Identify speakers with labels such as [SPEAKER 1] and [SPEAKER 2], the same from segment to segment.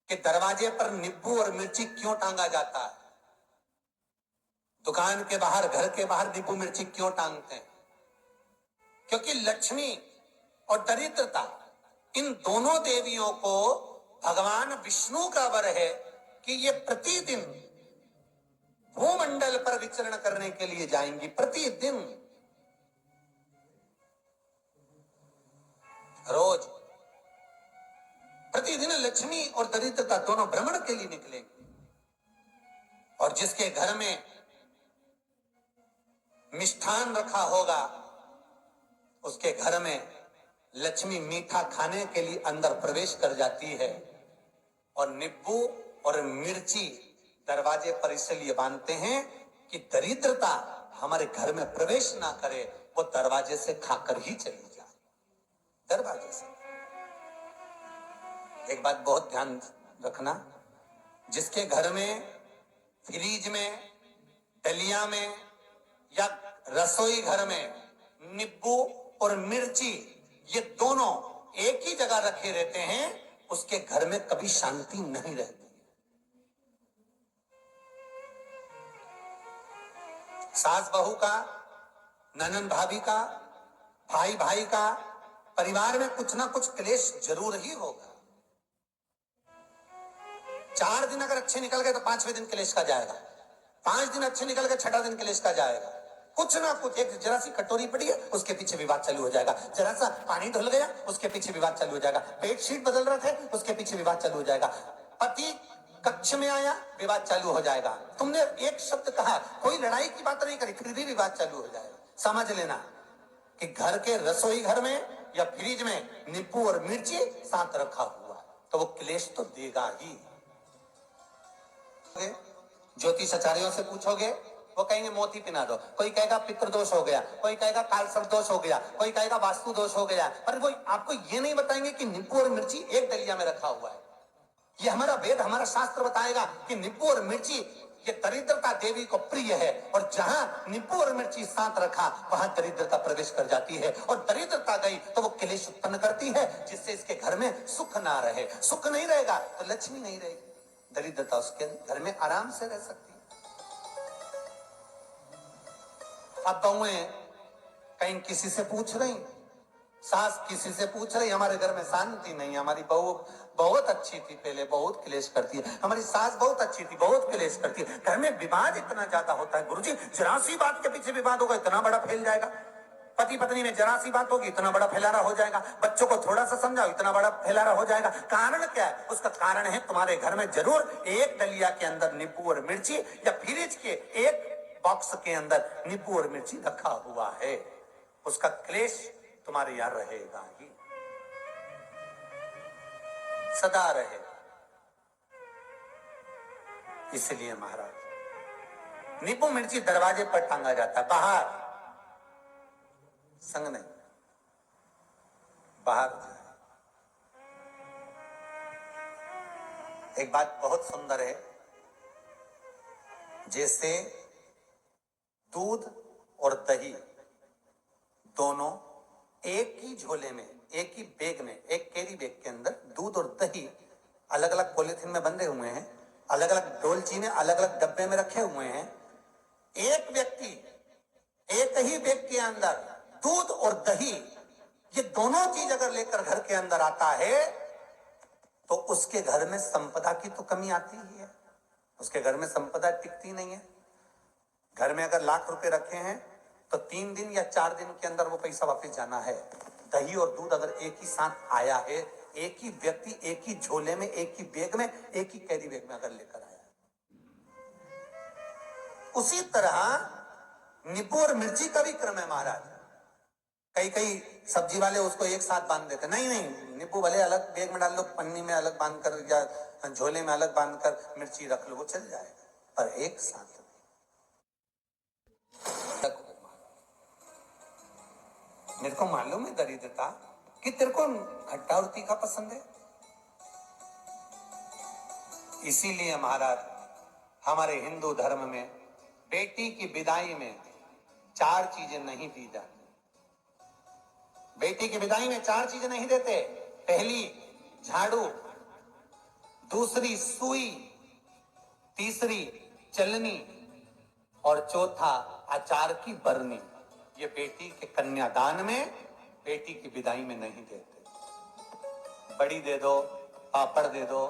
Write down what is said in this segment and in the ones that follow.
[SPEAKER 1] कि दरवाजे पर नींबू और मिर्ची क्यों टांगा जाता है? दुकान के बाहर, घर के बाहर नींबू मिर्ची क्यों टांगते हैं? क्योंकि लक्ष्मी और दरिद्रता, इन दोनों देवियों को भगवान विष्णु का वर है कि ये प्रतिदिन भूमंडल पर विचरण करने के लिए जाएंगी। प्रतिदिन, रोज, प्रतिदिन लक्ष्मी और दरिद्रता दोनों भ्रमण के लिए निकलेंगे। और जिसके घर में मिष्ठान रखा होगा, उसके घर में लक्ष्मी मीठा खाने के लिए अंदर प्रवेश कर जाती है। और नींबू और मिर्ची दरवाजे पर इसलिए बांधते हैं कि दरिद्रता हमारे घर में प्रवेश ना करे, वो दरवाजे से खाकर ही चली जाए। दरवाजे से। एक बात बहुत ध्यान रखना, जिसके घर में फ्रिज में, डलिया में या रसोई घर में नींबू और मिर्ची ये दोनों एक ही जगह रखे रहते हैं, उसके घर में कभी शांति नहीं रहती। सास बहू का, ननद भाभी का, भाई भाई का, परिवार में कुछ ना कुछ क्लेश जरूर ही होगा। 4 दिन अगर अच्छे निकल गए तो 5वें दिन क्लेश का जाएगा। 5 दिन अच्छे निकल गए, 6ठा दिन क्लेश का जाएगा। कुछ ना कुछ, एक जरा सी कटोरी पड़ी है उसके पीछे विवाद चालू हो जाएगा, जरा सा पानी धुल गया उसके पीछे विवाद चालू हो जाएगा, बेडशीट बदल रहे थे उसके पीछे विवाद चालू हो जाएगा, पति कक्ष में आया विवाद चालू हो जाएगा, तुमने एक शब्द कहा, कोई लड़ाई की बात नहीं करी, फिर भी विवाद चालू हो जाएगा। समझ लेना कि घर के रसोई घर में या फ्रिज में नींबू और मिर्ची साथ रखा हुआ है तो वो क्लेश तो देगा ही। ज्योतिष आचार्यों से पूछोगे, वो कहेंगे मोती पिना दो, कोई कहेगा पितृदोष हो गया, कोई कहेगा कालसर्प दोष हो गया, कोई कहेगा वास्तु दोष हो गया, पर वो आपको ये नहीं बताएंगे कि नींबू और मिर्ची एक डलिया में रखा हुआ है। ये हमारा वेद, हमारा शास्त्र बताएगा कि नींबू और मिर्ची ये दरिद्रता देवी को प्रिय है, और जहां नींबू और मिर्ची साथ रखा वहां दरिद्रता प्रवेश कर जाती है, और दरिद्रता गई तो वो क्लेश उत्पन्न करती है, जिससे इसके घर में सुख ना रहे। सुख नहीं रहेगा तो लक्ष्मी नहीं रहेगी, दरिद्रता उसके घर में आराम से रह सकती है। अब बहुएं कहीं किसी से पूछ रही, सास किसी से पूछ रही, हमारे घर में शांति नहीं, हमारी बहू बहुत अच्छी थी, पहले बहुत क्लेश करती है, हमारी सास बहुत अच्छी थी, बहुत क्लेश करती है, घर में विवाद इतना ज्यादा होता है। गुरुजी, जरा सी बात के पीछे विवाद होगा इतना बड़ा फैल जाएगा, पति पत्नी में जरा सी बात होगी इतना बड़ा फैलाना हो जाएगा, बच्चों को थोड़ा सा समझाओ इतना बड़ा फैलाना हो जाएगा। कारण क्या है? उसका कारण है तुम्हारे घर में जरूर एक डलिया के अंदर नींबू और मिर्ची या फ्रिज के एक बॉक्स के अंदर नींबू और मिर्ची रखा हुआ है, उसका क्लेश तुम्हारे यार रहेगा ही, सदा रहेगा। इसलिए महाराज नींबू मिर्ची दरवाजे पर टांगा जाता है, बाहर संग नहीं, बाहर जाए। एक बात बहुत सुंदर है, जैसे दूध और दही दोनों एक ही झोले में, एक ही बैग में, एक कैरी बैग के अंदर दूध और दही अलग अलग पॉलिथीन में बंधे हुए हैं, अलग अलग डोलची में, अलग अलग डब्बे में रखे हुए हैं। एक व्यक्ति एक ही बैग के अंदर दूध और दही ये दोनों चीज अगर लेकर घर के अंदर आता है तो उसके घर में संपदा की तो कमी आती ही है, उसके घर में संपदा टिकती नहीं है। घर में अगर लाख रुपए रखे हैं तो 3 दिन या 4 दिन के अंदर वो पैसा वापस जाना है। दही और दूध अगर एक ही साथ आया है, एक ही व्यक्ति एक ही झोले में, एक ही बैग में, एक ही कैरी बैग में अगर लेकर आया, उसी तरह नींबू और मिर्ची का भी क्रम है महाराज। कई कई सब्जी वाले उसको एक साथ बांध देते, नहीं नहीं, नींबू भले अलग बैग में डाल लो, पन्नी में अलग बांध कर या झोले में अलग बांध कर मिर्ची रख लो, वो चल जाएगा, पर एक साथ मेरे को मालूम है दरिद्रता कि तेरे को खट्टा और तीखा पसंद है। इसीलिए महाराज हमारे हिंदू धर्म में बेटी की विदाई में 4 चीजें नहीं दी जाती। बेटी की विदाई में 4 चीजें नहीं देते। पहली झाड़ू, दूसरी सुई, तीसरी चलनी और चौथा अचार की बरनी। ये बेटी के कन्यादान में, बेटी की विदाई में नहीं देते। बड़ी दे दो, पापड़ दे दो,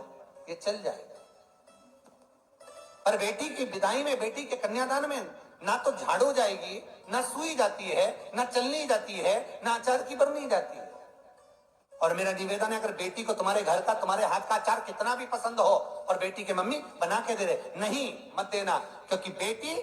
[SPEAKER 1] ये चल जाएगा, पर बेटी की विदाई में, बेटी के कन्यादान में ना तो झाड़ू जाएगी, ना सुई जाती है, ना चलनी जाती है, ना अचार की बरनी जाती है। और मेरा निवेदन है, अगर बेटी को तुम्हारे घर का, तुम्हारे हाथ का अचार कितना भी पसंद हो और बेटी के मम्मी बना के दे रहे, नहीं, मत देना, क्योंकि बेटी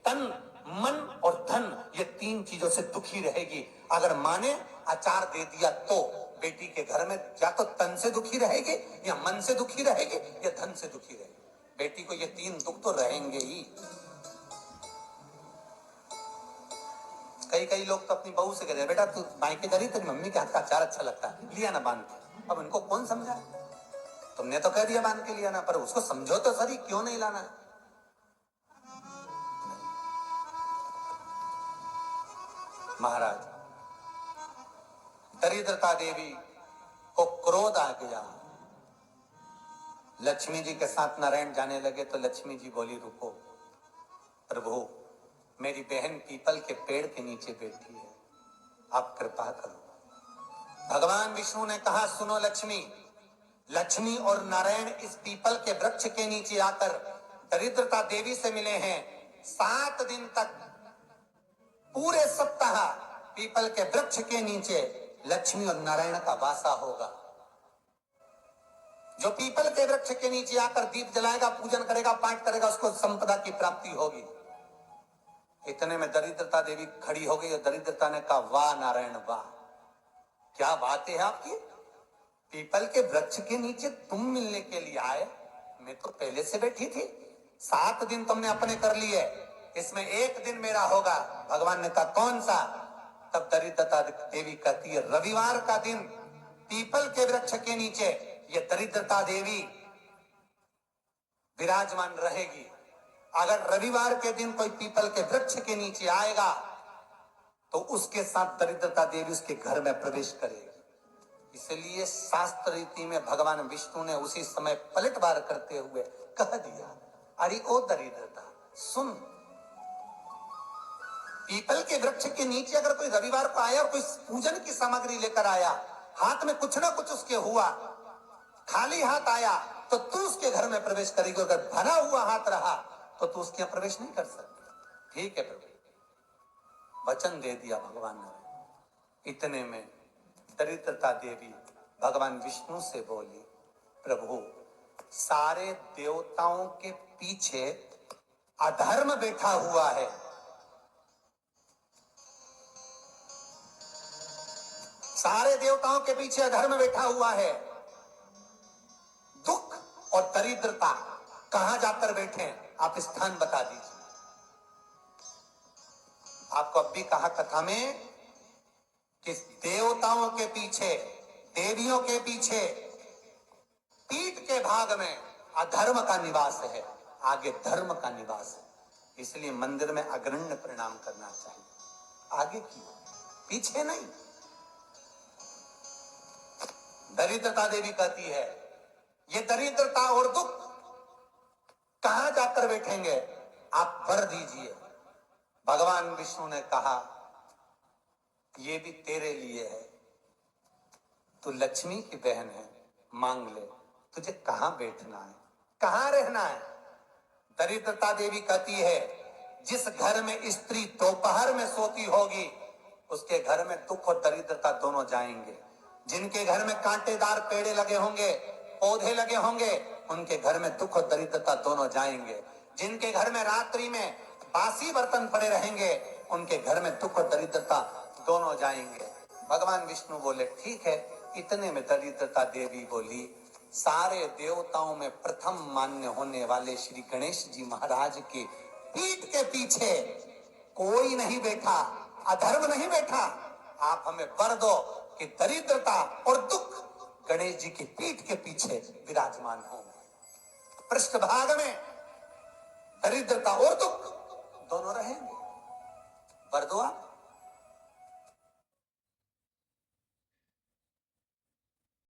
[SPEAKER 1] तन, मन और धन, ये तीन चीजों से दुखी रहेगी। अगर माँ ने अचार दे दिया तो बेटी के घर में या तो तन से दुखी रहेगी, या मन से दुखी रहेगी, या धन से दुखी रहेगी। बेटी को ये तीन दुख तो रहेंगे ही। कई लोग तो अपनी बहू से कहते हैं, बेटा तू मायके जा रही, तेरी मम्मी के हाथ का अचार अच्छा लगता है, लिया ना बांध के। अब उनको कौन समझा? तुमने तो कह दिया बांध के लिया ना, पर उसको समझो तो सही, क्यों नहीं लाना? महाराज, दरिद्रता देवी को क्रोध आ गया। लक्ष्मी जी के साथ नारायण जाने लगे तो लक्ष्मी जी बोली, रुको प्रभु, मेरी बहन पीपल के पेड़ के नीचे बैठी है, आप कृपा करो। भगवान विष्णु ने कहा, सुनो लक्ष्मी। लक्ष्मी और नारायण इस पीपल के वृक्ष के नीचे आकर दरिद्रता देवी से मिले हैं। 7 दिन तक, पूरे सप्ताह पीपल के वृक्ष के नीचे लक्ष्मी और नारायण का वासा होगा। जो पीपल के वृक्ष के नीचे आकर दीप जलाएगा, पूजन करेगा, पाठ करेगा, उसको संपदा की प्राप्ति होगी। इतने में दरिद्रता देवी खड़ी हो गई और दरिद्रता ने कहा, वाह नारायण वाह, क्या बात है आपकी, पीपल के वृक्ष के नीचे तुम मिलने के लिए आए, मैं तो पहले से बैठी थी। 7 दिन तुमने अपने कर लिए, इसमें 1 दिन मेरा होगा। भगवान ने कहा, कौन सा? तब दरिद्रता देवी कहती है, रविवार का दिन पीपल के वृक्ष के नीचे ये दरिद्रता देवी विराजमान रहेगी। अगर रविवार के दिन कोई पीपल के वृक्ष के नीचे आएगा तो उसके साथ दरिद्रता देवी उसके घर में प्रवेश करेगी। इसलिए शास्त्र रीति में भगवान विष्णु ने उसी समय पलटवार करते हुए कह दिया, अरे ओ दरिद्रता सुन, पीपल के वृक्ष के नीचे अगर कोई रविवार को आया और कोई पूजन की सामग्री लेकर आया, हाथ में कुछ ना कुछ उसके हुआ, खाली हाथ आया तो तू उसके घर में प्रवेश करेगी। अगर भरा हुआ हाथ रहा तो तू उसके यहाँ प्रवेश नहीं कर सकती। ठीक है प्रभु, वचन दे दिया भगवान ने। इतने में दरिद्रता देवी भगवान विष्णु से बोली, प्रभु, सारे देवताओं के पीछे अधर्म बैठा हुआ है, सारे देवताओं के पीछे अधर्म बैठा हुआ है। दुख और दरिद्रता कहां जाकर बैठे, आप स्थान बता दीजिए। आपको अब भी कहा कथा में कि देवताओं के पीछे, देवियों के पीछे, पीठ के भाग में अधर्म का निवास है, आगे धर्म का निवास है। इसलिए मंदिर में अग्रण्य प्रणाम करना चाहिए, आगे की, पीछे नहीं। दरिद्रता देवी कहती है, ये दरिद्रता और दुख कहां जाकर बैठेंगे, आप वर दीजिए। भगवान विष्णु ने कहा, ये भी तेरे लिए है, तू लक्ष्मी की बहन है, मांग ले, तुझे कहां बैठना है, कहां रहना है। दरिद्रता देवी कहती है, जिस घर में स्त्री दोपहर में सोती होगी उसके घर में दुख और दरिद्रता दोनों जाएंगे। जिनके घर में कांटेदार पेड़े लगे होंगे, पौधे लगे होंगे, उनके घर में दुख और दरिद्रता दोनों जाएंगे। जिनके घर में रात्रि में बासी बर्तन पड़े रहेंगे, उनके घर में दुख और दरिद्रता दोनों जाएंगे। भगवान विष्णु बोले, ठीक है। इतने में दरिद्रता देवी बोली, सारे देवताओं में प्रथम मान्य होने वाले श्री गणेश जी महाराज के पीठ के पीछे कोई नहीं बैठा, अधर्म नहीं बैठा। आप हमें वर दो कि दरिद्रता और दुख गणेश जी की पीठ के पीछे विराजमान हो। पृष्ठभाग में दरिद्रता और दुख दोनों रहेंगे, वर दो आप।